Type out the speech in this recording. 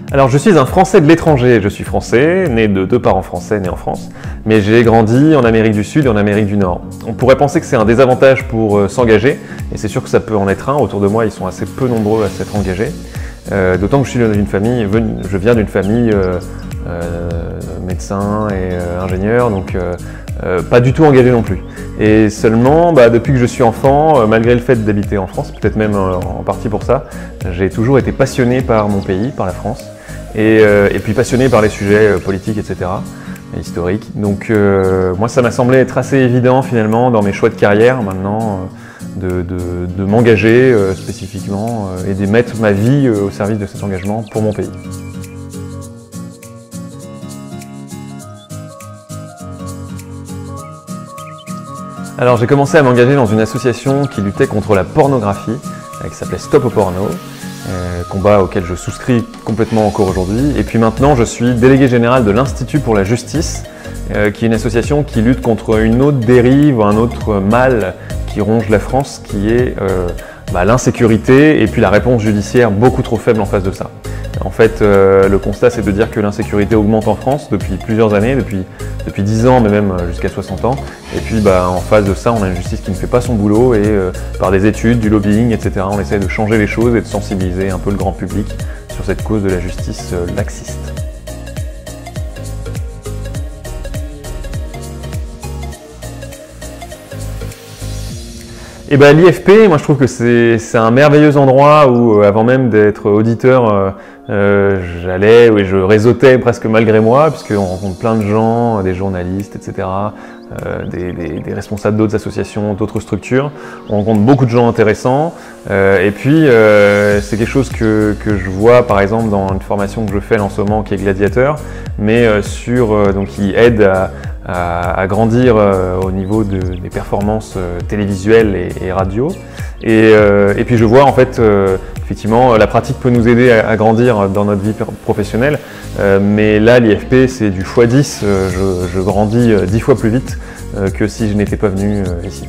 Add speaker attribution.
Speaker 1: Alors je suis un Français de l'étranger, je suis français, né de deux parents français nés en France, mais j'ai grandi en Amérique du Sud et en Amérique du Nord. On pourrait penser que c'est un désavantage pour s'engager, et c'est sûr que ça peut en être un. Autour de moi, ils sont assez peu nombreux à s'être engagés, d'autant que je viens d'une famille médecin et ingénieur, donc pas du tout engagé non plus. Et seulement, depuis que je suis enfant, malgré le fait d'habiter en France, peut-être même en partie pour ça, j'ai toujours été passionné par mon pays, par la France, et puis passionné par les sujets politiques, etc., et historiques. Donc moi, ça m'a semblé être assez évident finalement dans mes choix de carrière maintenant, de m'engager spécifiquement et de mettre ma vie au service de cet engagement pour mon pays. Alors j'ai commencé à m'engager dans une association qui luttait contre la pornographie, qui s'appelait Stop au porno, combat auquel je souscris complètement encore aujourd'hui. Et puis maintenant je suis délégué général de l'Institut pour la justice, qui est une association qui lutte contre une autre dérive, un autre mal qui ronge la France, qui est l'insécurité et puis la réponse judiciaire beaucoup trop faible en face de ça. En fait, le constat, c'est de dire que l'insécurité augmente en France depuis plusieurs années, depuis 10 ans, mais même jusqu'à 60 ans. Et puis, en face de ça, on a une justice qui ne fait pas son boulot et par des études, du lobbying, etc., on essaie de changer les choses et de sensibiliser un peu le grand public sur cette cause de la justice laxiste. Et l'IFP, moi je trouve que c'est un merveilleux endroit où, avant même d'être auditeur, j'allais et je réseautais presque malgré moi, puisqu'on rencontre plein de gens, des journalistes, etc., des responsables d'autres associations, d'autres structures. On rencontre beaucoup de gens intéressants. Et puis, c'est quelque chose que je vois, par exemple, dans une formation que je fais en ce moment, qui est Gladiateur, mais donc qui aide à grandir au niveau des performances télévisuelles et radio. Et puis je vois en fait, effectivement, la pratique peut nous aider à grandir dans notre vie professionnelle, mais là l'IFP c'est du x10, je grandis 10 fois plus vite que si je n'étais pas venu ici.